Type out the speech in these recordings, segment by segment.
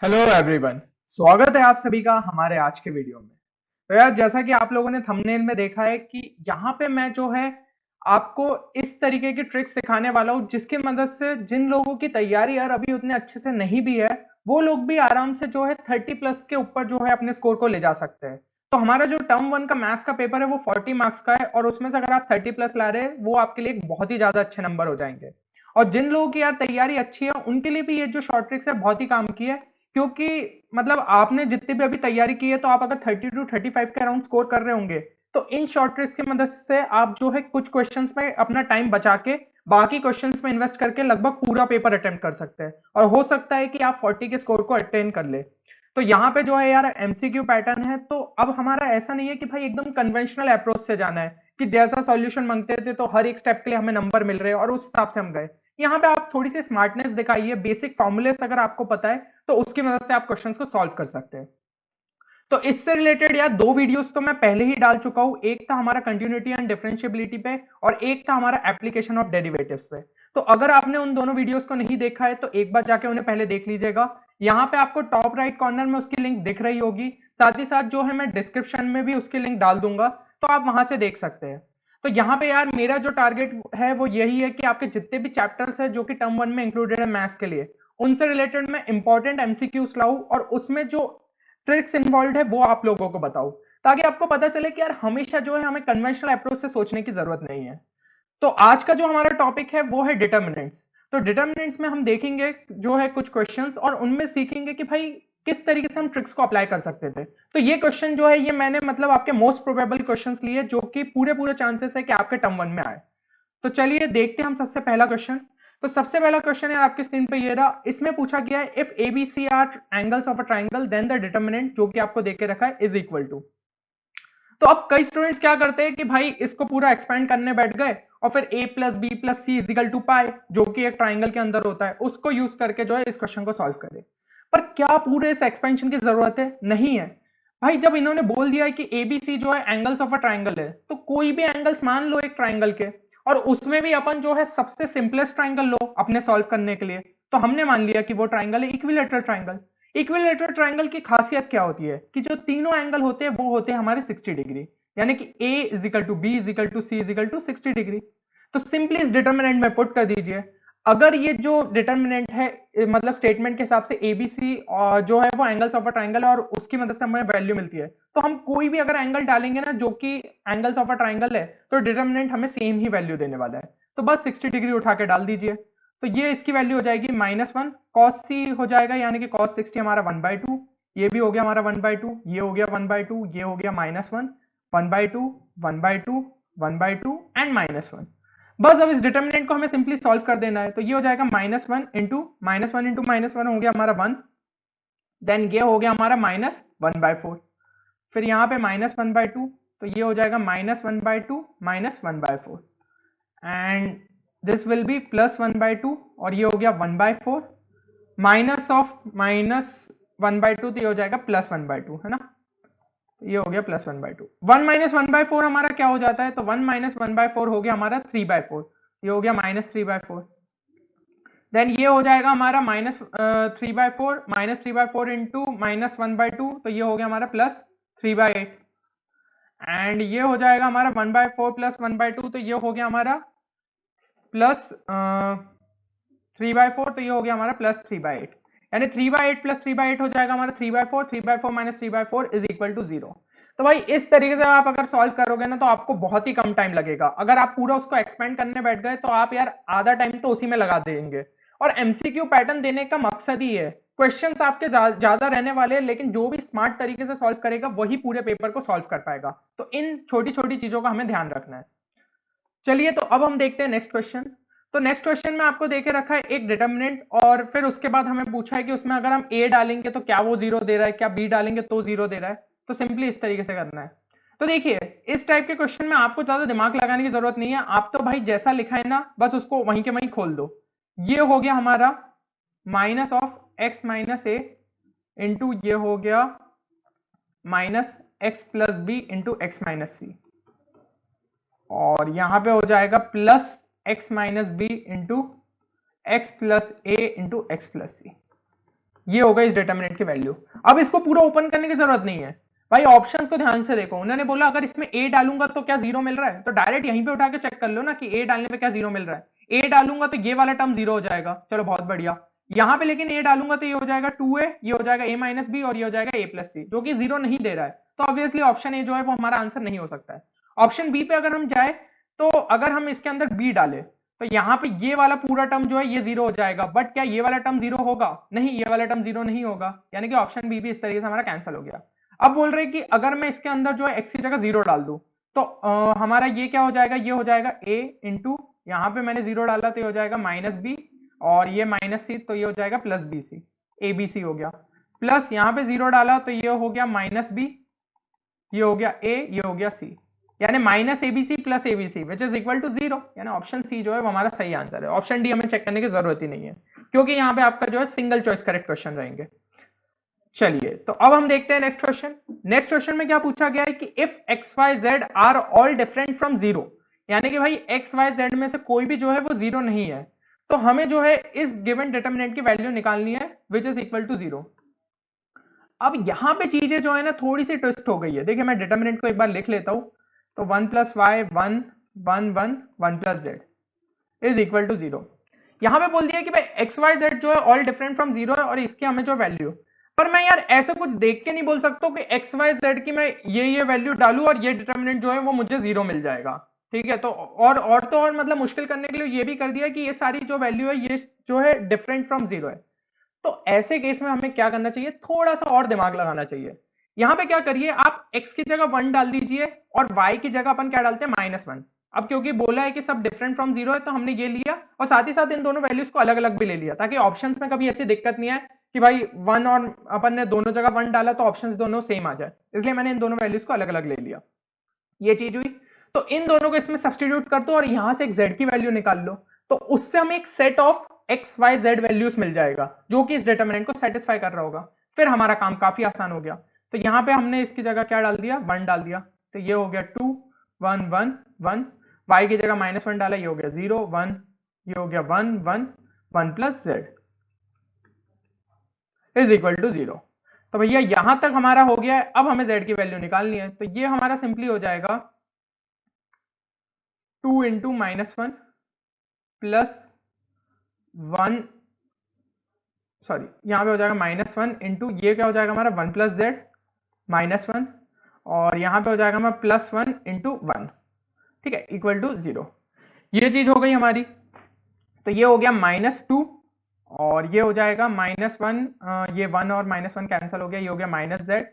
Hello everyone. स्वागत है आप सभी का हमारे आज के वीडियो में। तो यार, जैसा कि आप लोगों ने थंबनेल में देखा है कि यहाँ पे मैं जो है आपको इस तरीके की ट्रिक्स सिखाने वाला हूँ जिसकी मदद से जिन लोगों की तैयारी यार अभी उतने अच्छे से नहीं भी है, वो लोग भी आराम से जो है 30+ के ऊपर जो है अपने स्कोर को ले जा सकते हैं। तो हमारा जो टर्म वन का मैथ्स का पेपर है वो 40 मार्क्स का है और उसमें से अगर आप 30+ ला रहे हैं वो आपके लिए एक बहुत ही ज्यादा अच्छे नंबर हो जाएंगे। और जिन लोगों की यार तैयारी अच्छी है उनके लिए भी ये जो शॉर्ट ट्रिक्स है बहुत ही काम की है, क्योंकि मतलब आपने जितनी भी अभी तैयारी की है तो आप अगर 30 to 35 के अराउंड स्कोर कर रहे होंगे, तो इन शॉर्ट ट्रिक्स की मदद से आप जो है कुछ क्वेश्चंस में अपना टाइम बचा के बाकी क्वेश्चंस में इन्वेस्ट करके लगभग पूरा पेपर अटेम्प्ट कर सकते हैं और हो सकता है कि आप 40 के स्कोर को अटेन कर ले। तो यहाँ पे जो है यार एमसीक्यू पैटर्न है, तो अब हमारा ऐसा नहीं है कि भाई एकदम कन्वेंशनल अप्रोच से जाना है कि जैसा सॉल्यूशन मांगते थे तो हर एक स्टेप के लिए हमें नंबर मिल रहे हैं और उस हिसाब से हम गए। यहाँ पे आप थोड़ी सी स्मार्टनेस दिखाइए, बेसिक फॉर्मूलेस अगर आपको पता है तो उसकी मदद से आप क्वेश्चंस को सॉल्व कर सकते हैं। तो इससे रिलेटेड यार दो वीडियोस तो मैं पहले ही डाल चुका हूं, एक था हमारा कंटिन्यूटी एंड डिफरेंशिएबिलिटी पे और एक था हमारा एप्लीकेशन ऑफ डेरिवेटिव्स पे। तो अगर आपने उन दोनों वीडियोस को नहीं देखा है तो एक बार जाके उन्हें पहले देख लीजिएगा। यहाँ पे आपको टॉप राइट कॉर्नर में उसकी लिंक दिख रही होगी, साथ ही साथ जो है मैं डिस्क्रिप्शन में भी उसकी लिंक डाल दूंगा, तो आप वहां से देख सकते हैं। तो यहाँ पे यार मेरा जो टारगेट है वो यही है कि आपके जितने भी चैप्टर्स है जो कि टर्म वन में इंक्लूडेड है मैथ्स के लिए, उनसे रिलेटेड मैं इंपॉर्टेंट एमसीक्यूज लाऊं और उसमें जो ट्रिक्स इन्वॉल्व है वो आप लोगों को बताऊं, ताकि आपको पता चले कि यार हमेशा जो है हमें कन्वेंशनल अप्रोच से सोचने की जरूरत नहीं है। तो आज का जो हमारा टॉपिक है वो है डिटर्मिनेंट्स। तो डिटर्मिनेंट्स में हम देखेंगे जो है कुछ क्वेश्चंस और उनमें सीखेंगे कि भाई किस तरीके से हम ट्रिक्स को अप्लाई कर सकते थे। तो ये क्वेश्चन जो है ये मैंने मतलब आपके मोस्ट प्रोबेबल क्वेश्चंस लिए जो कि पूरे पूरे चांसेस है कि आपके टर्म वन में आए। तो चलिए देखते हैं हम सबसे पहला क्वेश्चन। तो सबसे पहला क्वेश्चन है आपकी स्क्रीन पे ये रहा, इसमें पूछा गया है if A B C are angles of a triangle then the determinant जो कि आपको देके रखा है इज इक्वल टू। तो अब कई स्टूडेंट्स क्या करते हैं कि भाई इसको पूरा एक्सपेंड करने बैठ गए और फिर a plus B plus C is equal to pi जो कि एक ट्राइंगल के अंदर होता है उसको यूज करके जो है इस क्वेश्चन को सॉल्व करें। पर क्या पूरे इस एक्सपेंशन की जरूरत है? नहीं है। भाई जब इन्होंने बोल दिया है कि एबीसी जो है एंगल्स ऑफ अ ट्राइंगल है, तो कोई भी एंगल्स मान लो एक ट्राइंगल के, और उसमें भी अपन जो है सबसे सिंपलेस्ट ट्राइंगल लो अपने सॉल्व करने के लिए। तो हमने मान लिया कि वो ट्राइंगल है इक्विलेटरल ट्राइंगल। इक्विलेटरल ट्राइंगल की खासियत क्या होती है कि जो तीनों एंगल होते हैं वो होते हैं हमारे 60 डिग्री, यानी कि a is equal to B is equal to C is equal to 60 degree. तो सिंपली इस डिटर्मिनेंट में पुट कर दीजिए। अगर ये जो डिटर्मिनेंट है मतलब स्टेटमेंट के हिसाब से एबीसी जो है वो एंगल्स ऑफ अ ट्राइंगल है और उसकी मदद से हमें वैल्यू मिलती है, तो हम कोई भी अगर एंगल डालेंगे ना जो कि एंगल्स ऑफ अ ट्राइंगल है, तो डिटर्मिनेंट हमें सेम ही वैल्यू देने वाला है। तो बस 60 डिग्री उठा के डाल दीजिए। तो ये इसकी वैल्यू हो जाएगी -1 कॉस सी हो जाएगा, यानी कि कॉस 60 हमारा 1/2। ये भी हो गया हमारा 1/2, ये हो गया 1/2, ये हो गया -1, 1/2, 1/2, 1/2 एंड -1। बस अब इस डिटर्मिनेंट को हमें सिंपली सॉल्व कर देना है। तो ये हो जाएगा -1 इंटू -1 हो गया हमारा 1, देन ये हो गया हमारा -1/4, फिर यहाँ पे -1/2, तो ये हो जाएगा -1/2 -1/4 एंड दिस विल बी +1/2 और ये हो गया 1/4 माइनस ऑफ -1/2, तो ये हो जाएगा +1/2, है ना। ये हो गया +1/2। 1 - 1/4 हमारा क्या हो जाता है? तो 1 - 1/4 हो गया हमारा 3/4, ये हो गया -3/4। देन ये हो जाएगा हमारा -3/4 इंटू -1/2, तो ये हो गया हमारा +3/8 एंड ये हो जाएगा हमारा 1/4 + 1/2, तो ये हो गया हमारा प्लस 3/4, तो ये हो गया हमारा +3/8, यानी 3/8 + 3/8 हो जाएगा हमारा 3/4, 3/4 - 3/4 इज इक्वल टू 0। तो भाई इस तरीके से आप अगर सॉल्व करोगे ना तो आपको बहुत ही कम टाइम लगेगा। अगर आप पूरा उसको एक्सपेंड करने बैठ गए तो आप यार आधा टाइम तो उसी में लगा देंगे। और एमसीक्यू पैटर्न देने का मकसद ही है, क्वेश्चंस आपके ज्यादा रहने वाले हैं लेकिन जो भी स्मार्ट तरीके से सॉल्व करेगा वही पूरे पेपर को सॉल्व कर पाएगा। तो इन छोटी छोटी चीजों का हमें ध्यान रखना है। चलिए तो अब हम देखते हैं नेक्स्ट क्वेश्चन। तो नेक्स्ट क्वेश्चन में आपको देके रखा है एक डिटर्मिनेंट और फिर उसके बाद हमें पूछा है कि उसमें अगर हम ए डालेंगे तो क्या वो जीरो दे रहा है, क्या बी डालेंगे तो जीरो दे रहा है। तो सिंपली इस तरीके से करना है। तो देखिए इस टाइप के क्वेश्चन में आपको ज्यादा दिमाग लगाने की जरूरत नहीं है, आप तो भाई जैसा लिखा है ना बस उसको वहीं के वहीं खोल दो। ये हो गया हमारा -(x - a) इंटू ये हो गया -(x + b) into x - c, और यहां पे हो जाएगा +(x - b) into x + a into x + c। ये होगा इस डिटर्मिनेंट की वैल्यू। अब इसको पूरा ओपन करने की जरूरत नहीं है भाई, ऑप्शंस को ध्यान से देखो। उन्होंने बोला अगर इसमें ए डालूंगा तो क्या जीरो मिल रहा है, तो डायरेक्ट यहीं पे उठा के चेक कर लो ना कि ए डालने पे क्या जीरो मिल रहा है। ए डालूंगा तो ये वाला टर्म जीरो हो जाएगा, चलो बहुत बढ़िया। यहाँ पे लेकिन ए डालूंगा तो ये हो जाएगा 2a, ये हो जाएगा a माइनस बी, और ये हो जाएगा a प्लस सी, जो कि जीरो नहीं दे रहा है। तो ऑब्वियसली ऑप्शन ए जो है वो हमारा आंसर नहीं हो सकता है। ऑप्शन बी पे अगर हम जाए तो अगर हम इसके अंदर बी डाले तो यहाँ पे ये वाला पूरा टर्म जो है ये जीरो हो जाएगा, बट क्या ये वाला टर्म जीरो होगा? नहीं, ये वाला टर्म जीरो नहीं होगा, यानी कि ऑप्शन बी भी इस तरीके से हमारा कैंसिल हो गया। अब बोल रहे कि अगर मैं इसके अंदर जो है एक्स की जगह जीरो डाल दूं तो हमारा ये क्या हो जाएगा, ये हो जाएगा a इंटू, यहाँ पे मैंने जीरो डाला तो ये हो जाएगा माइनस बी, और ये माइनस सी तो ये हो जाएगा plus B C, A B C हो गया। प्लस यहाँ पे जीरो डाला तो ये हो गया माइनस बी, ये हो गया a, ये हो गया c, यानी minus A B C plus A B C which is equal to zero, यानी ऑप्शन सी जो है वो हमारा सही आंसर है। ऑप्शन डी हमें चेक करने की जरूरत ही नहीं है, क्योंकि यहाँ पे आपका जो है सिंगल चॉइस करेक्ट क्वेश्चन रहेंगे। चलिए तो अब हम देखते हैं नेक्स्ट क्वेश्चन। नेक्स्ट क्वेश्चन में क्या पूछा गया है कि if X Y Z are all different from zero, यानी कि भाई एक्स वाई जेड में से कोई भी जो है वो जीरो नहीं है, तो हमें जो है इस गिवन डिटर्मिनेंट की वैल्यू निकालनी है which is equal to zero. अब यहां पे चीजें जो है ना थोड़ी सी ट्विस्ट हो गई है। देखिए मैं डिटर्मिनेंट को एक बार लिख लेता हूं, तो 1 plus Y 1 1 1 1 plus Z is equal to zero. यहां पे बोल दिया कि भाई एक्स वाई जेड जो है ऑल डिफरेंट फ्रॉम जीरो है, और इसके हमें जो वैल्यू, पर मैं यार ऐसा कुछ देख के नहीं बोल सकता कि एक्स वाई जेड की मैं ये वैल्यू डालू और ये डिटर्मिनेंट जो है वो मुझे जीरो मिल जाएगा। ठीक है, तो और तो और मतलब मुश्किल करने के लिए ये भी कर दिया कि ये सारी जो वैल्यू है ये जो है डिफरेंट फ्रॉम जीरो है। तो ऐसे केस में हमें क्या करना चाहिए, थोड़ा सा और दिमाग लगाना चाहिए। यहां पे क्या करिए, आप x की जगह 1 डाल दीजिए और y की जगह अपन क्या डालते हैं -1। अब क्योंकि बोला है कि सब डिफरेंट फ्रॉम जीरो है तो हमने ये लिया, और साथ ही साथ इन दोनों वैल्यूज को अलग अलग भी ले लिया, ताकि ऑप्शंस में कभी ऐसी दिक्कत नहीं आए कि भाई 1 और अपन ने दोनों जगह 1 डाला तो ऑप्शंस दोनों सेम आ जाए, इसलिए मैंने इन दोनों वैल्यूज को अलग अलग ले लिया। ये चीज हुई। तो इन दोनों को इसमें सब्सटीट्यूट कर दो और यहां से एक z की वैल्यू निकाल लो, तो उससे हमें एक set of X Y Z values मिल जाएगा जो कि इस डिटरमिनेंट को सेटिस्फाई कर रहा होगा। फिर हमारा काम काफी आसान हो गया। तो यहाँ पे हमने इसकी जगह क्या डाल दिया, 1 डाल दिया, तो ये हो गया 2 1 1 1, y की जगह -1 डाला, ये हो गया 0 1, ये हो गया 1 1 1 plus Z is equal to 0। तो भैया यहां तक हमारा हो गया है। अब हमें z की वैल्यू निकालनी है, तो ये हमारा सिंपली हो जाएगा 2 इंटू -1 प्लस 1, सॉरी यहाँ पे हो जाएगा -1 इंटू ये क्या हो जाएगा हमारा 1 प्लस जेड -1, और यहाँ पे हो जाएगा हमारा +1 इंटू 1, ठीक है, इक्वल टू 0। ये चीज हो गई हमारी। तो ये हो गया -2, और ये हो जाएगा -1, ये 1 और -1 कैंसिल हो गया, ये हो गया -z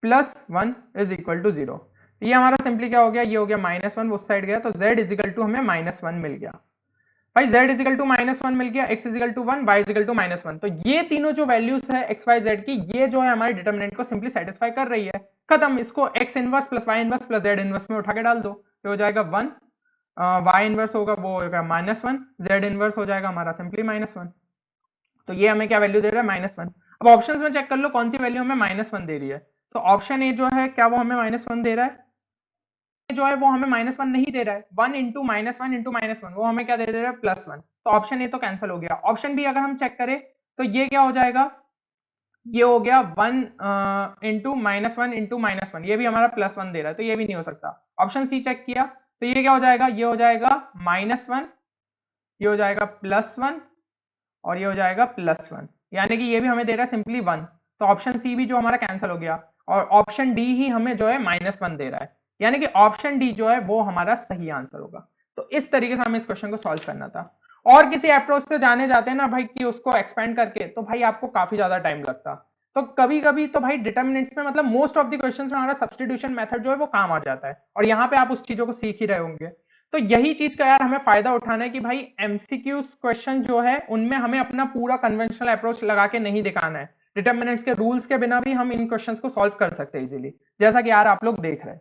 +1 इज इक्वल टू 0। ये हमारा सिंपली क्या हो गया, ये हो गया -1 उस साइड गया, तो z इज इक्वल टू हमें -1 मिल गया। भाई z इज इक्वल टू -1 मिल गया, x is equal to 1, y is equal to -1। तो ये तीनों जो वैल्यूज है x y z की, ये जो है हमारे डिटरमिनेंट को सिंपली सेटिस्फाई कर रही है। खत्म, इसको x inverse plus y inverse plus z inverse में उठा के डाल दो, तो हो जाएगा 1, y इनवर्स होगा वो होगा -1, z इनवर्स हो जाएगा हमारा सिंपली -1। तो ये हमें क्या वैल्यू दे रहा है, -1। अब ऑप्शंस में चेक कर लो कौन सी वैल्यू हमें -1 दे रही है। तो ऑप्शन ए जो है क्या वो हमें -1 दे रहा है, जो है वो हमें -1 नहीं दे रहा है। 1 इंटू -1 इंटू -1 वो हमें क्या दे रहा है, +1। तो ऑप्शन ए तो कैंसिल हो गया। ऑप्शन बी अगर हम चेक करें तो ये क्या हो जाएगा, ये हो गया 1 इंटू -1 इंटू -1, ये भी हमारा +1 दे रहा है, तो ये भी नहीं हो सकता। ऑप्शन सी चेक किया तो ये क्या हो जाएगा, ये हो जाएगा -1, ये हो जाएगा +1, और ये हो जाएगा +1, यानी कि ये भी हमें दे रहा है सिंपली 1। तो ऑप्शन सी भी जो हमारा कैंसिल हो गया, और ऑप्शन डी ही हमें जो है -1 दे रहा है, यानी कि ऑप्शन डी जो है वो हमारा सही आंसर होगा। तो इस तरीके से हमें इस क्वेश्चन को सॉल्व करना था। और किसी अप्रोच से जाने जाते हैं ना भाई कि उसको एक्सपेंड करके, तो भाई आपको काफी ज्यादा टाइम लगता। तो कभी कभी तो भाई डिटर्मिनेंट्स में मतलब मोस्ट ऑफ द क्वेश्चंस में हमारा सब्स्टिट्यूशन मेथड जो है वो काम आ जाता है, और यहाँ पे आप उस चीजों को सीख ही रहे होंगे। तो यही चीज का यार हमें फायदा उठाना है कि भाई एमसीक्यू क्वेश्चन जो है उनमें हमें अपना पूरा कन्वेंशनल अप्रोच लगा के नहीं दिखाना है। डिटर्मिनेंट्स के रूल्स के बिना भी हम इन क्वेश्चंस को सॉल्व कर सकते हैं इजीली, जैसा कि यार आप लोग देख रहे हैं।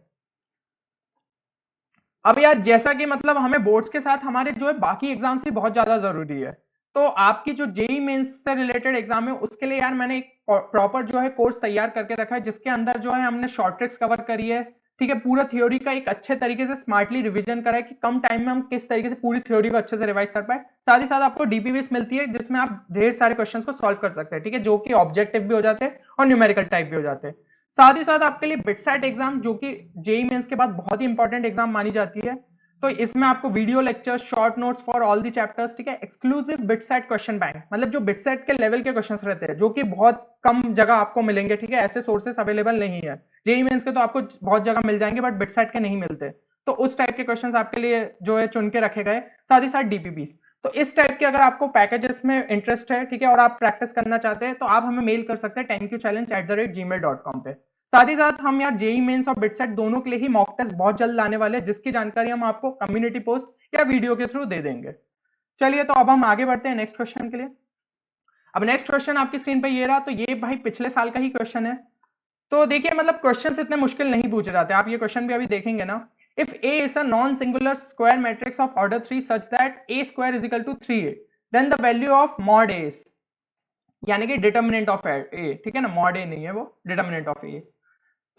अब यार जैसा कि मतलब हमें बोर्ड्स के साथ हमारे जो है बाकी एग्जाम्स भी बहुत ज्यादा जरूरी है। तो आपकी जो जेई मेंस से रिलेटेड एग्जाम है उसके लिए यार मैंने एक प्रॉपर जो है कोर्स तैयार करके रखा है, जिसके अंदर जो है हमने शॉर्ट ट्रिक्स कवर करी है, ठीक है, पूरा थ्योरी का एक अच्छे तरीके से स्मार्टली रिवीजन करा है कि कम टाइम में हम किस तरीके से पूरी थ्योरी को अच्छे से रिवाइज कर पाए। साथ ही साथ आपको डीपीवीएस मिलती है जिसमें आप ढेर सारे क्वेश्चंस को सॉल्व कर सकते हैं, ठीक है, जो कि ऑब्जेक्टिव भी हो जाते हैं और न्यूमेरिकल टाइप भी हो जाते हैं। साथ ही साथ आपके लिए बिटसेट एग्जाम, जो कि जेईई मेंस के बाद बहुत ही इंपॉर्टेंट एग्जाम मानी जाती है, तो इसमें आपको video lecture, short notes for all the chapters, ठीक है, एक्सक्लूसिव बिटसेट क्वेश्चन बैंक, मतलब जो बिटसेट के लेवल के क्वेश्चंस रहते हैं जो कि बहुत कम जगह आपको मिलेंगे, ठीक है, ऐसे सोर्सेस अवेलेबल नहीं है। जेईई मेंस के तो आपको बहुत जगह मिल जाएंगे बट बिटसेट के नहीं मिलते, तो उस टाइप के क्वेश्चंस आपके लिए जो है चुन के रखे गए। साथ ही साथ डीपीपीस, तो इस टाइप के अगर आपको पैकेजेस में इंटरेस्ट है, ठीक है, और आप प्रैक्टिस करना चाहते हैं तो आप हमें मेल कर सकते हैं thankyouchallenge@gmail.com पे। साथ ही साथ हम यार जेईई मेंस और बिटसेट दोनों के लिए ही मॉक टेस्ट बहुत जल्द लाने वाले हैं, जिसकी जानकारी हम आपको कम्युनिटी पोस्ट या वीडियो के थ्रू दे देंगे। चलिए तो अब हम आगे बढ़ते हैं नेक्स्ट क्वेश्चन के लिए। अब नेक्स्ट क्वेश्चन आपकी स्क्रीन पे ये रहा, तो ये भाई पिछले साल का ही क्वेश्चन है। तो देखिए मतलब क्वेश्चन इतने मुश्किल नहीं पूछे जाते, आप ये क्वेश्चन भी अभी देखेंगे ना। If A is a non singular square matrix of order 3 such that A square is equal to 3a, then the value of mod A, यानी कि डिटर्मिनेंट ऑफ ए, ठीक है ना, मॉड ए नहीं है वो, डिटर्मिनेंट ऑफ ए।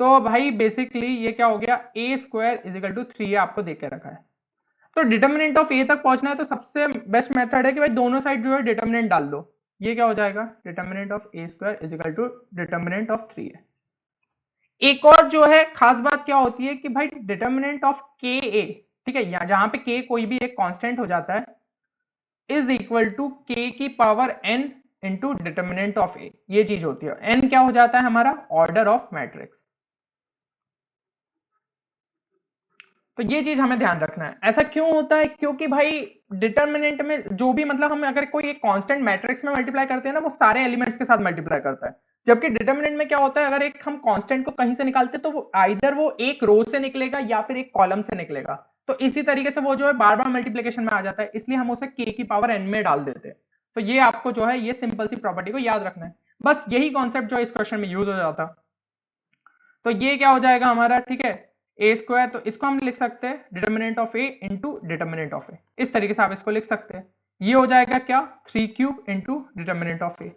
तो भाई बेसिकली ये क्या हो गया, ए स्क्वायर इज इक्वल टू 3 आपको देख के रखा है। तो डिटर्मिनेंट ऑफ ए तक पहुंचना है तो सबसे बेस्ट मेथड है कि भाई दोनों साइड जो है डिटर्मिनेंट डाल दो। ये क्या हो जाएगा, determinant of A square is equal to determinant of 3 है। एक और जो है खास बात क्या होती है कि भाई डिटर्मिनेंट ऑफ के ए, ठीक है, यहाँ जहां पे के कोई भी एक कांस्टेंट हो जाता है, इज इक्वल टू के की power N into determinant of A, ये चीज होती है। एन क्या हो जाता है हमारा, ऑर्डर ऑफ मैट्रिक्स। तो ये चीज हमें ध्यान रखना है। ऐसा क्यों होता है, क्योंकि भाई डिटर्मिनेंट में जो भी मतलब हम अगर कोई एक कांस्टेंट मैट्रिक्स में मल्टीप्लाई करते हैं ना, वो सारे एलिमेंट्स के साथ मल्टीप्लाई करता है, जबकि डिटर्मिनेंट में क्या होता है, अगर एक हम कांस्टेंट को कहीं से निकालते हैं तो वो आइदर वो एक रो से निकलेगा या फिर एक कॉलम से निकलेगा। तो इसी तरीके से वो जो है बार बार मल्टीप्लीकेशन में आ जाता है, इसलिए हम उसे के की पावर एन में डाल देते हैं। तो ये आपको जो है ये सिंपल सी प्रॉपर्टी को याद रखना है, बस यही कॉन्सेप्ट जो इस क्वेश्चन में यूज हो जाता। तो ये क्या हो जाएगा हमारा, ठीक है, ए स्क्वायर, तो इसको हम लिख सकते हैं determinant of A into determinant of A, इस तरीके से आप इसको लिख सकते हैं। ये हो जाएगा क्या, 3 क्यूब इंटू डिटर्मिनेंट ऑफ ए।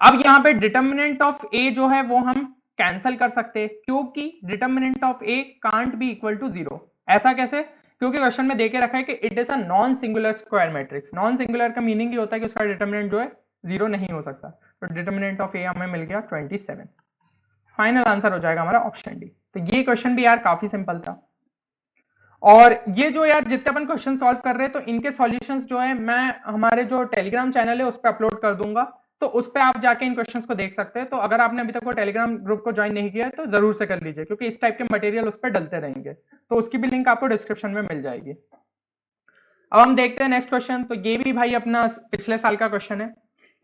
अब यहाँ पे डिटर्मिनेंट ऑफ ए जो है वो हम कैंसल कर सकते हैं, क्योंकि determinant of A can't be equal to 0। ऐसा कैसे, क्योंकि क्वेश्चन में देके रखा है कि it is a non singular square matrix. Non singular का मीनिंग ये होता है कि उसका डिटर्मिनेंट जो है 0 नहीं हो सकता। तो डिटर्मिनेंट ऑफ ए हमें मिल गया 27। फाइनल आंसर हो जाएगा हमारा ऑप्शन डी। तो ये क्वेश्चन भी यार काफी सिंपल था। और ये जो यार जितने अपन क्वेश्चन सॉल्व कर रहे हैं, तो इनके सॉल्यूशंस जो है मैं हमारे जो टेलीग्राम चैनल है उस पर अपलोड कर दूंगा, तो उस पर आप जाके इन क्वेश्चंस को देख सकते हैं। तो अगर आपने अभी तक वो टेलीग्राम ग्रुप को ज्वाइन नहीं किया है तो जरूर से कर लीजिए, क्योंकि इस टाइप के मटेरियल उस पर डलते रहेंगे। तो उसकी भी लिंक आपको डिस्क्रिप्शन में मिल जाएगी। अब हम देखते हैं नेक्स्ट क्वेश्चन। तो ये भी भाई अपना पिछले साल का क्वेश्चन है।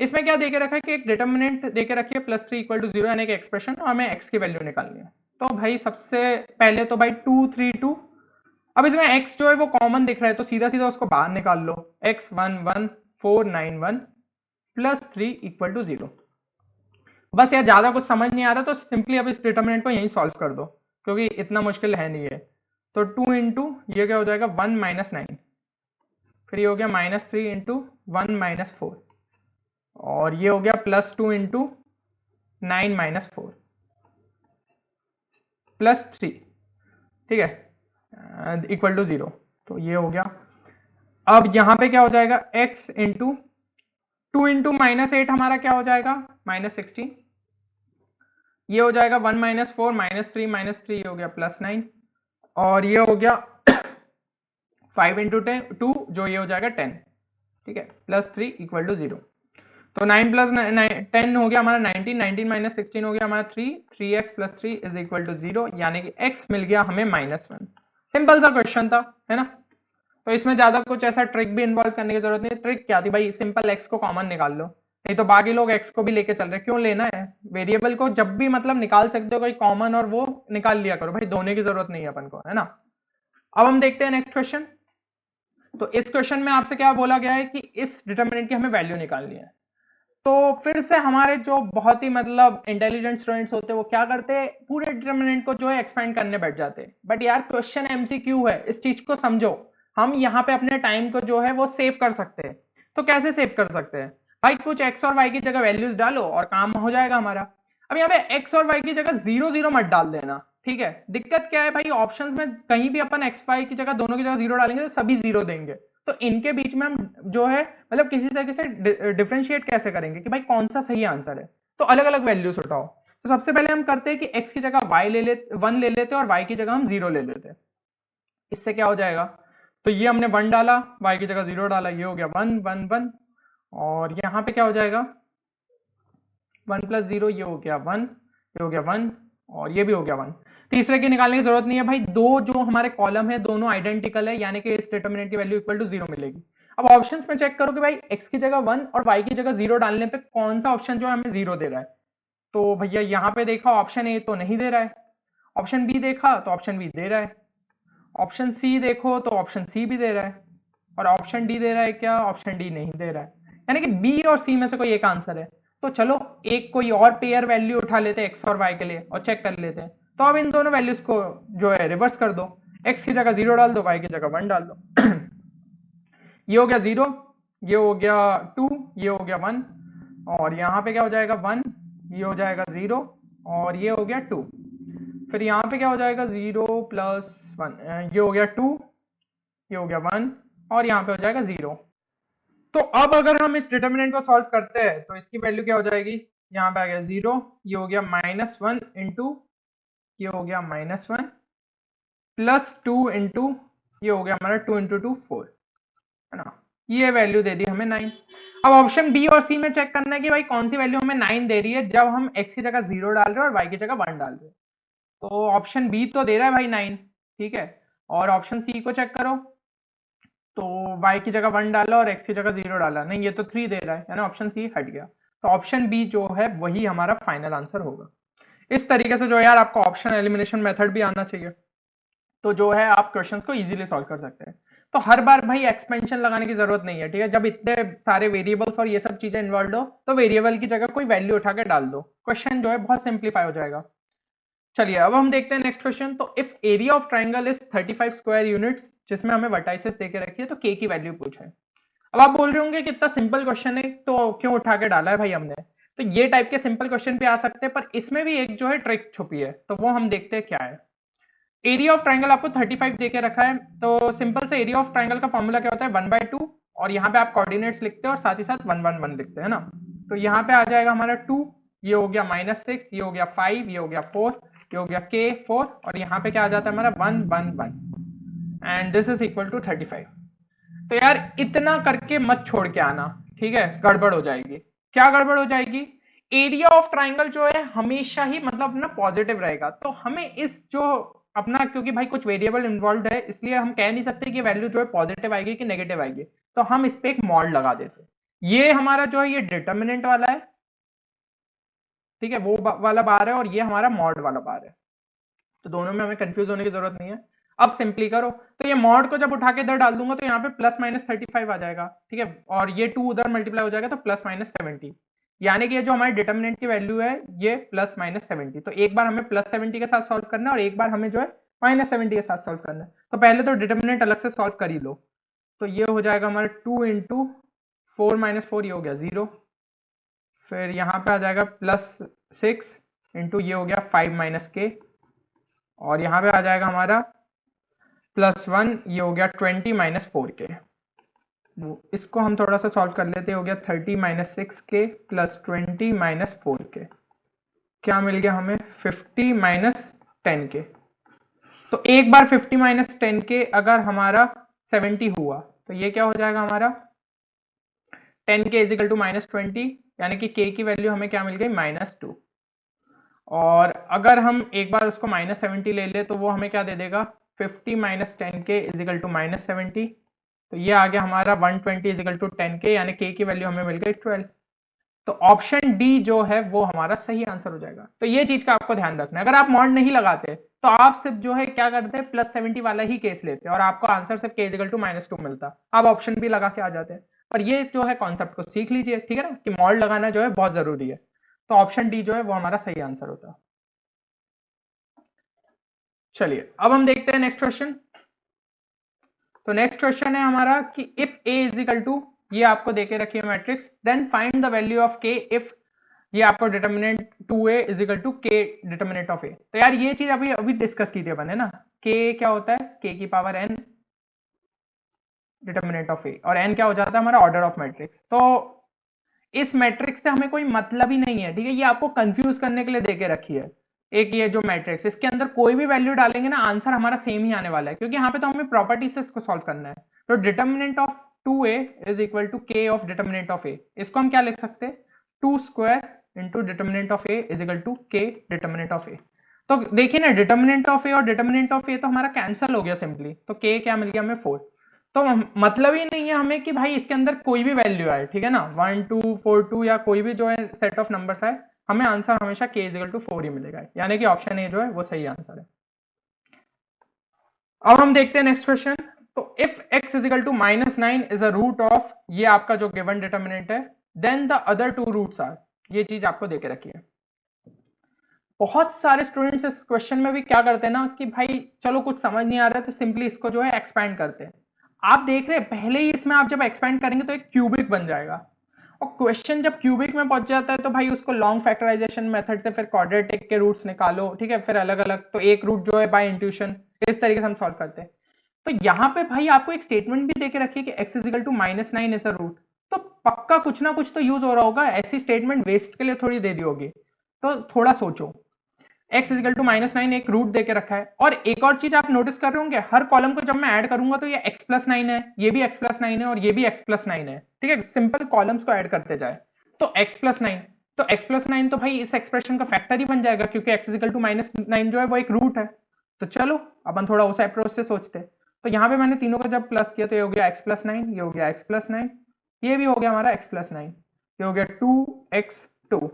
इसमें क्या देके रखा है कि एक डिटर्मिनेंट देके रखी है +3 = 0, यानी कि एक्सप्रेशन, और हमें x की वैल्यू निकालनी है। तो भाई सबसे पहले तो भाई 2 3 2, अब इसमें x जो है वो कॉमन दिख रहा है, तो सीधा सीधा उसको बाहर निकाल लो। x 1 1 4 9 1 +3 = 0। बस यार ज्यादा कुछ समझ नहीं आ रहा तो सिंपली अब इस डिटर्मिनेंट को यहीं सॉल्व कर दो, क्योंकि इतना मुश्किल है नहीं है। तो 2 इंटू ये क्या हो जाएगा 1 - 9, फिर ये हो गया -3 इंटू 1 - 4, और ये हो गया +2 इंटू 9 - 4 +3, ठीक है, = 0। तो ये हो गया। अब यहां पे क्या हो जाएगा, x इंटू 2 इंटू -8 हमारा क्या हो जाएगा, -16। ये हो जाएगा 1 - 4 -3 -3, ये हो गया +9, और ये हो गया 5 इंटू 2, जो ये हो जाएगा 10, ठीक है, +3 = 0। तो 9 + 10 हो गया हमारा 19, 19 - 16 हो गया हमारा 3, 3x + 3 = 0, यानी कि x मिल गया हमें -1। सिंपल सा क्वेश्चन था, है ना। तो इसमें ज्यादा कुछ ऐसा ट्रिक भी इन्वॉल्व करने की जरूरत नहीं। ट्रिक क्या थी भाई, सिंपल x को कॉमन निकाल लो, नहीं तो बाकी लोग x को भी लेके चल रहे, क्यों लेना है। वेरिएबल को जब भी मतलब निकाल सकते हो कोई कॉमन, और वो निकाल लिया करो भाई, धोने की जरूरत नहीं है अपन को, है ना। अब हम देखते हैं नेक्स्ट क्वेश्चन। तो इस क्वेश्चन में आपसे क्या बोला गया है कि इस डिटर्मिनेंट की हमें वैल्यू निकालनी है। तो फिर से हमारे जो बहुत ही मतलब इंटेलिजेंट स्टूडेंट्स होते हैं वो क्या करते हैं, पूरे डिटर्मिनेंट को जो है एक्सपेंड करने बैठ जाते हैं। बट यार क्वेश्चन एमसीक्यू है, इस चीज को समझो। हम यहाँ पे अपने टाइम को जो है वो सेव कर सकते हैं। तो कैसे सेव कर सकते हैं भाई, कुछ एक्स और वाई की जगह वैल्यूज डालो और काम हो जाएगा हमारा। अब यहाँ पे एक्स और वाई की जगह 0 0 मत डाल देना, ठीक है, दिक्कत क्या है भाई, ऑप्शंस में कहीं भी अपन x5 की जगह दोनों की जगह जीरो डालेंगे तो सभी जीरो देंगे। तो इनके बीच में हम जो है मतलब किसी तरीके से डिफरेंशिएट कैसे करेंगे कि भाई कौन सा सही आंसर है। तो अलग अलग वैल्यूज उठाओ। तो सबसे पहले हम करते हैं कि x की जगह y ले लेते 1 ले लेते और y की जगह हम 0 ले लेते। इससे क्या हो जाएगा, तो ये हमने 1 डाला, y की जगह 0 डाला, ये हो गया 1 1 1। और यहाँ पे क्या हो जाएगा 1 प्लस 0, ये हो गया 1, ये हो गया 1 और ये भी हो गया 1। तीसरे की निकालने की जरूरत नहीं है भाई, दो जो हमारे कॉलम है दोनों आइडेंटिकल है, यानी कि इस डिटरमिनेंट की वैल्यू इक्वल टू 0 मिलेगी। अब ऑप्शंस में चेक करो कि भाई x की जगह 1 और y की जगह 0 डालने पे कौन सा ऑप्शन जो है हमें 0 दे रहा है। तो भैया यहाँ पे देखा ऑप्शन ए तो नहीं दे रहा है, ऑप्शन बी देखा तो ऑप्शन बी दे रहा है, ऑप्शन सी देखो तो ऑप्शन सी भी दे रहा है, और ऑप्शन डी दे रहा है क्या, ऑप्शन डी नहीं दे रहा है। यानी कि बी और सी में से कोई एक आंसर है। तो चलो एक कोई और पेयर वैल्यू उठा लेते हैं एक्स और वाई के लिए और चेक कर लेते हैं। तो अब इन दोनों वैल्यूज को जो है रिवर्स कर दो, एक्स की जगह 0 डाल दो, वाई की जगह 1 डाल दो। ये हो गया 0, ये हो गया 2, ये हो गया 1, और यहाँ पे क्या हो जाएगा 1, ये हो जाएगा 0 और ये हो गया 2। फिर यहाँ पे क्या हो जाएगा 0 प्लस 1, ये हो गया 2, ये हो गया 1 और यहाँ पे हो जाएगा 0। तो अब अगर हम इस डिटर्मिनेंट को सॉल्व करते हैं तो इसकी वैल्यू क्या हो जाएगी, यहाँ पे आ गया 0, ये हो गया -1 इंटू, ये हो गया -1 प्लस 2 इंटू, ये हो गया हमारा 2 इंटू 2 4, है ना। ये वैल्यू दे दी हमें 9। अब ऑप्शन बी और सी में चेक करना है कि भाई कौन सी वैल्यू हमें 9 दे रही है जब हम x की जगह 0 डाल रहे हैं और y की जगह 1 डाल रहे हैं। तो ऑप्शन बी तो दे रहा है भाई 9, ठीक है, और ऑप्शन सी को चेक करो तो y की जगह 1 डाला और x की जगह 0 डाला, नहीं ये तो 3 दे रहा है, यानी ऑप्शन सी हट गया। तो ऑप्शन बी जो है वही हमारा फाइनल आंसर होगा। इस तरीके से जो है यार आपको ऑप्शन एलिमिनेशन मेथड भी आना चाहिए, तो जो है आप क्वेश्चंस को इजीली सॉल्व कर सकते हैं। तो हर बार भाई एक्सपेंशन लगाने की जरूरत नहीं है, ठीक है, जब इतने सारे वेरिएबल्स और ये सब चीजें इन्वॉल्व हो तो वेरिएबल की जगह कोई वैल्यू उठा के डाल दो, क्वेश्चन जो है बहुत सिंप्लीफाई हो जाएगा। चलिए अब हम देखते हैं नेक्स्ट क्वेश्चन। तो if area of triangle is 35 square units, जिसमें हमें वर्टाइसेस देके रखी है, तो के की वैल्यू पूछा है। अब आप बोल रहे होंगे कितना सिंपल क्वेश्चन है तो क्यों उठा के डाला है भाई हमने। तो ये टाइप के सिंपल क्वेश्चन भी आ सकते हैं, पर इसमें भी एक जो है ट्रिक छुपी है, तो वो हम देखते हैं क्या है। एरिया ऑफ ट्राइंगल आपको 35 देके रखा है, तो सिंपल से एरिया ऑफ ट्राइंगल का फॉर्मूला क्या होता है 1/2, और यहाँ पे आप कोऑर्डिनेट्स लिखते हैं और साथ ही साथ 1 1 1 लिखते हैं ना। तो यहाँ पे आ जाएगा हमारा 2, ये हो गया -6, ये हो गया 5, ये हो गया 4, ये हो गया k 4, और यहाँ पे क्या आ जाता है हमारा 1 1 1 and this is equal to 35। तो यार इतना करके मत छोड़ के आना, ठीक है, गड़बड़ हो जाएगी। क्या गड़बड़ हो जाएगी, एरिया ऑफ ट्राइंगल जो है हमेशा ही मतलब ना पॉजिटिव रहेगा, तो हमें इस जो अपना, क्योंकि भाई कुछ वेरिएबल इन्वॉल्व है इसलिए हम कह नहीं सकते कि वैल्यू जो है पॉजिटिव आएगी कि नेगेटिव आएगी, तो हम इस पे एक मॉड लगा देते। ये हमारा जो है ये डिटर्मिनेंट वाला है, ठीक है, वो वाला बार है, और ये हमारा मॉड वाला बार है, तो दोनों में हमें कंफ्यूज होने की जरूरत नहीं है। अब सिंपली करो, तो ये मॉड को जब उठा के इधर डाल दूंगा तो यहाँ पे +-35 आ जाएगा, ठीक है, और ये 2 उधर मल्टीप्लाई हो जाएगा तो +-70, यानी कि ये जो हमारे डिटर्मिनेंट की वैल्यू है ये +-70। तो एक बार हमें +70 के साथ सॉल्व करना है और एक बार हमें जो है -70 के साथ सॉल्व करना है। तो पहले तो डिटर्मिनेंट अलग से सॉल्व कर ही लो। तो ये हो जाएगा हमारा 2 इंटू 4 - 4, ये हो गया 0, फिर यहाँ पे आ जाएगा +6 इंटू, ये हो गया 5 - k, और यहाँ पे आ जाएगा हमारा +1, ये हो गया 20 - 4k। इसको हम थोड़ा सा सॉल्व कर लेते हैं, हो गया 30 - 6k प्लस 20 - 4k, क्या मिल गया हमें 50 - 10k। तो एक बार 50 - 10k अगर हमारा 70 हुआ तो ये क्या हो जाएगा हमारा 10k इज इक्वल टू -20, यानी कि k की वैल्यू हमें क्या मिल गई -2। और अगर हम एक बार उसको -70 ले ले तो वो हमें क्या दे देगा 50 - 10k इज इक्वल टू -70। तो ये आ गया हमारा 120 इज इक्वल टू 10k, यानी k की वैल्यू हमें मिल गई 12। तो ऑप्शन डी जो है वो हमारा सही आंसर हो जाएगा। तो ये चीज का आपको ध्यान रखना है, अगर आप मॉड नहीं लगाते तो आप सिर्फ जो है क्या करते हैं +70 वाला ही केस लेते और आपको आंसर सिर्फ k इज इक्वल टू -2 मिलता, आप ऑप्शन भी लगा के आ जाते हैं। पर ये जो है कॉन्सेप्ट को सीख लीजिए, ठीक है ना, कि मॉड लगाना जो है बहुत जरूरी है। तो ऑप्शन डी जो है वो हमारा सही आंसर होता है। चलिए अब हम देखते हैं नेक्स्ट क्वेश्चन। तो नेक्स्ट क्वेश्चन है हमारा कि if a is equal to, ये आपको देके रखी है matrix, then find the value of k if, ये आपको determinant 2a is equal to k determinant of a। तो यार ये चीज अभी अभी डिस्कस की थी अपन, है ना। k क्या होता है, k की power n determinant of a, और n क्या हो जाता है हमारा ऑर्डर ऑफ मैट्रिक्स। तो इस मैट्रिक्स से हमें कोई मतलब ही नहीं है, ठीक है, ये आपको कंफ्यूज करने के लिए देके रखी है। एक ये जो मैट्रिक्स, इसके अंदर कोई भी वैल्यू डालेंगे ना, आंसर हमारा सेम ही आने वाला है, क्योंकि यहाँ पे तो हमें प्रॉपर्टी से इसको सॉल्व करना है। तो determinant of 2a is equal to k of determinant of a, इसको हम क्या लिख सकते हैं, 2 square into determinant of a is equal to k determinant of a। तो देखिए ना, डिटर्मिनेंट ऑफ a और डिटर्मिनेंट ऑफ a तो हमारा कैंसिल हो गया सिंपली, तो k क्या मिल गया हमें 4। तो मतलब ही नहीं है हमें कि भाई इसके अंदर कोई भी वैल्यू आए, ठीक है ना, 1 2 4 2 या कोई भी जो है सेट ऑफ नंबर्स आए, हमें आंसर हमेशा k इक्वल टू 4 ही मिलेगा, यानी कि ऑप्शन ए जो है वो सही आंसर है। अब हम देखते हैं नेक्स्ट क्वेश्चन। तो if x is equal to -9 is a root of, ये आपका जो गिवन डिटर्मिनेंट है, then the other two roots are, ये चीज आपको देके रखी है। बहुत सारे स्टूडेंट्स इस क्वेश्चन में भी क्या करते हैं ना कि भाई चलो कुछ समझ नहीं आ रहा है तो सिंपली इसको जो है एक्सपैंड करते हैं। आप देख रहे हैं पहले ही इसमें आप जब एक्सपैंड करेंगे तो एक क्यूबिक बन जाएगा, और क्वेश्चन जब क्यूबिक में पहुंच जाता है तो भाई उसको लॉन्ग फैक्टराइजेशन मेथड से फिर क्वाड्रेटिक के रूट्स निकालो, ठीक है, फिर अलग अलग, तो एक रूट जो है बाय इंट्यूशन, इस तरीके से हम सॉल्व करते हैं। तो यहाँ पे भाई आपको एक स्टेटमेंट भी देके रखिए कि x is equal to -9 is a root, तो पक्का कुछ ना कुछ तो यूज हो रहा होगा, ऐसी स्टेटमेंट वेस्ट के लिए थोड़ी दे दी होगी। तो थोड़ा सोचो, x इज इक्वल टू -9 एक रूट देके रखा है, और एक और चीज आप नोटिस कर रहे होंगे, हर कॉलम को जब मैं ऐड करूंगा तो ये x+9 है, ये भी x+9 है, और ये भी x+9 है, ठीक है, सिंपल कॉलम्स को ऐड करते जाए तो x+9, तो x+9 तो भाई इस एक्सप्रेशन का फैक्टर ही बन जाएगा, क्योंकि x इज इक्वल टू -9 जो है वो एक रूट है। तो चलो अपन थोड़ा उस अप्रोच से सोचते हैं। तो यहाँ पे मैंने तीनों को जब प्लस किया तो ये हो गया x+9, ये हो गया x+9, ये भी हो गया हमारा x+9, ये हो गया 2x2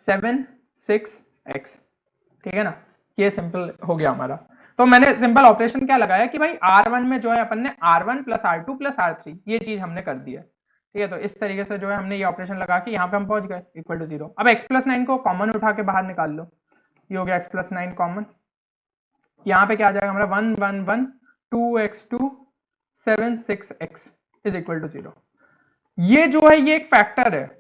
7 6x, ठीक है ना, ये सिंपल हो गया हमारा। तो मैंने सिंपल ऑपरेशन क्या लगाया कि भाई R1 में जो है अपन ने R1 plus R2 plus R3 ये चीज हमने कर दी है, ठीक है। तो इस तरीके से जो है हमने ये ऑपरेशन लगा के यहाँ पे हम पहुंच गए इक्वल टू 0। अब x+9 को कॉमन उठा के बाहर निकाल लो, ये हो गया x+9 कॉमन, यहाँ पे क्या आ जाएगा हमारा 1 1 1 2x2 7 6x is equal to 0। ये जो है ये एक फैक्टर है,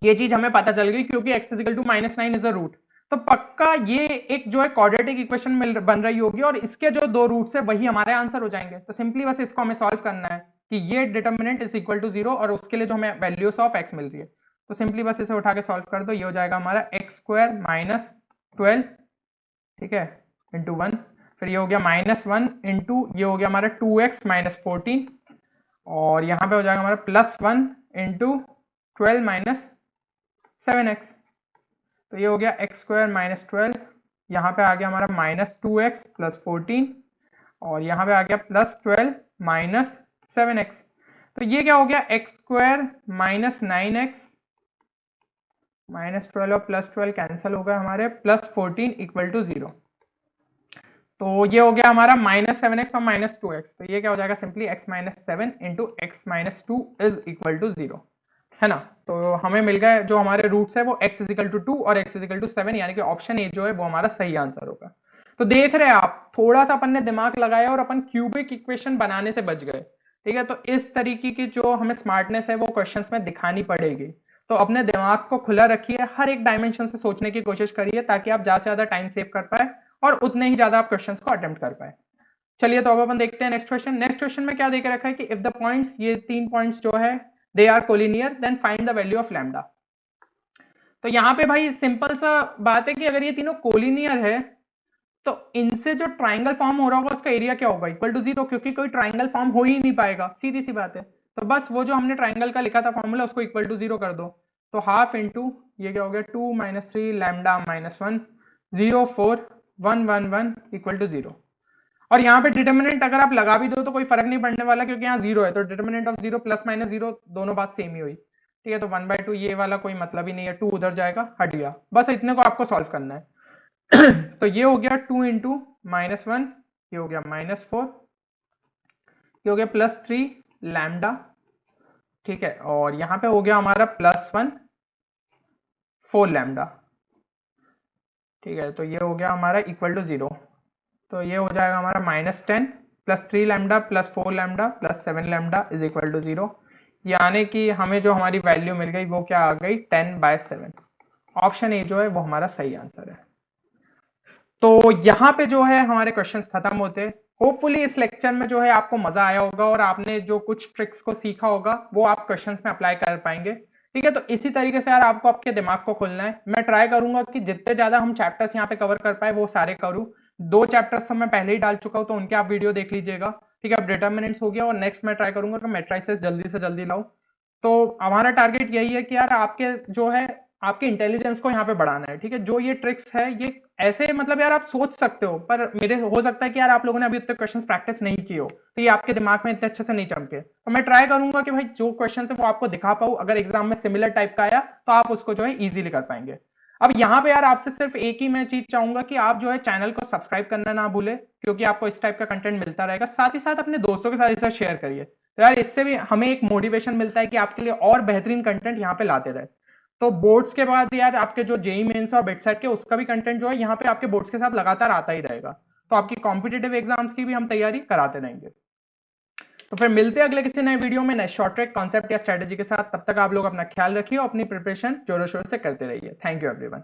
ये चीज हमें पता चल गई, क्योंकि x is equal to -9 is a root, तो पक्का ये एक जो है क्वाड्रेटिक इक्वेशन मिल बन रही होगी, और इसके जो दो रूट्स है वही हमारे आंसर हो जाएंगे। तो सिंपली बस इसको हमें सॉल्व करना है कि ये डिटर्मिनेंट इज इक्वल टू 0, और उसके लिए जो हमें वैल्यूज ऑफ x मिल रही है, तो सिंपली बस इसे उठा के सॉल्व कर दो, ये हो जाएगा हमारा x² - 12, ठीक है, इंटू 1, फिर ये हो गया -1 इंटू ये हो गया हमारा 2x - 14, और यहाँ पे हो जाएगा हमारा +1 इंटू 12 - 7x, तो ये हो गया x² - 12, यहाँ पे आ गया हमारा -2x + 14, और यहाँ पे आ गया +12 - 7x, तो ये क्या हो गया x² - 9x -12 और +12 कैंसिल हो गया हमारे, +14 इक्वल टू 0। तो ये हो गया हमारा -7x और -2x, तो ये क्या हो जाएगा simply x - 7 into x - 2 is equal to 0, है ना। तो हमें मिल गया जो हमारे रूट्स है वो x इज इक्वल टू 2 और x इज इक्वल टू 7, यानी कि ऑप्शन ए जो है वो हमारा सही आंसर होगा। तो देख रहे हैं आप, थोड़ा सा अपन ने दिमाग लगाया और अपन क्यूबिक इक्वेशन बनाने से बच गए, ठीक है। तो इस तरीके की जो हमें स्मार्टनेस है वो क्वेश्चंस में दिखानी पड़ेगी। तो अपने दिमाग को खुला रखिए, हर एक डायमेंशन से सोचने की कोशिश करिए, ताकि आप ज्यादा से ज्यादा टाइम सेव कर पाए और उतने ही ज्यादा आप क्वेश्चंस को अटेम्प्ट कर पाए। चलिए तो अब अपन देखते हैं नेक्स्ट क्वेश्चन। नेक्स्ट क्वेश्चन में क्या देके रखा है कि इफ द पॉइंट्स, ये 3 पॉइंट्स जो है, they are collinear then find the value of lambda. तो यहाँ पे भाई सिंपल सा बात है कि अगर ये तीनों कोलिनियर है तो इनसे जो ट्राइंगल फॉर्म हो रहा होगा उसका एरिया क्या होगा, इक्वल टू 0, क्योंकि कोई ट्राइंगल फॉर्म हो ही नहीं पाएगा, सीधी सी बात है। तो बस वो जो हमने ट्राइंगल का लिखा था फॉर्मूला उसको इक्वल टू 0 कर दो, तो हाफ इंटू ये क्या हो गया 2 - 3 लैम्डा -1 0 4 1 1 1 इक्वल टू 0। और यहाँ पे डिटर्मिनेंट अगर आप लगा भी दो तो कोई फर्क नहीं पड़ने वाला, क्योंकि यहाँ 0 है, तो डिटर्मिनेंट ऑफ 0 ±0 दोनों बात सेम ही हुई, ठीक है। तो 1/2 ये वाला कोई मतलब ही नहीं है, 2 उधर जाएगा, हट गया, बस इतने को आपको सॉल्व करना है। तो ये हो गया 2 इंटू -1, ये हो गया -4, ये हो गया +3 लैम्डा, ठीक है, और यहाँ पे हो गया हमारा +1 4 लैम्डा, ठीक है। तो ये हो गया हमारा इक्वल टू 0, तो ये हो जाएगा हमारा -10 +3 lambda +4 lambda +7 lambda is equal to 0, यानी कि हमें जो हमारी वैल्यू मिल गई वो क्या आ गई 10/7। ऑप्शन ए जो है वो हमारा सही आंसर है। तो यहाँ पे जो है हमारे क्वेश्चंस खत्म होते हैं। होपफुली इस लेक्चर में जो है आपको मजा आया होगा और आपने जो कुछ ट्रिक्स को सीखा होगा वो आप क्वेश्चंस में अप्लाई कर पाएंगे। ठीक है, तो इसी तरीके से यार आपको आपके दिमाग को खोलना है। मैं ट्राई करूंगा कि जितने ज्यादा हम चैप्टर्स यहाँ पे कवर कर पाए वो सारे करूँ। 2 चैप्टर्स तो मैं पहले ही डाल चुका हूँ, तो उनके आप वीडियो देख लीजिएगा। ठीक है, अब डिटर्मिनेंट्स हो गया और नेक्स्ट मैं ट्राई करूंगा कि मैट्रिसेस जल्दी से जल्दी लाऊं। तो हमारा टारगेट यही है कि यार आपके जो है आपके इंटेलिजेंस को यहाँ पे बढ़ाना है। ठीक है, जो ये ट्रिक्स है ये ऐसे मतलब यार आप सोच सकते हो, पर मेरे हो सकता है कि यार आप लोगों ने अभी इतने क्वेश्चंस प्रैक्टिस नहीं किए हो, तो ये आपके दिमाग में इतने अच्छे से नहीं चमके। तो मैं ट्राई करूंगा कि भाई जो क्वेश्चन है वो आपको दिखा पाऊँ, अगर एग्जाम में सिमिलर टाइप का आया तो आप उसको जो है इजीली कर पाएंगे। अब यहाँ पे यार आपसे सिर्फ एक ही मैं चीज चाहूंगा कि आप जो है चैनल को सब्सक्राइब करना ना भूले, क्योंकि आपको इस टाइप का कंटेंट मिलता रहेगा। साथ ही साथ अपने दोस्तों के साथ इसे शेयर करिए, तो यार इससे भी हमें एक मोटिवेशन मिलता है कि आपके लिए और बेहतरीन कंटेंट यहाँ पे लाते रहे। तो बोर्ड्स के बाद यार आपके जो जेई मेंस और वेबसाइट के उसका भी कंटेंट जो है यहाँ पे आपके बोर्ड्स के साथ लगातार आता ही रहेगा। तो आपकी कॉम्पिटेटिव एग्जाम्स की भी हम तैयारी कराते रहेंगे। तो फिर मिलते हैं अगले किसी नए वीडियो में नए शॉर्ट ट्रिक कॉन्सेप्ट या स्ट्रेटेजी के साथ। तब तक आप लोग अपना ख्याल रखिए और अपनी प्रिपरेशन जोरों शोर से करते रहिए। Thank you everyone.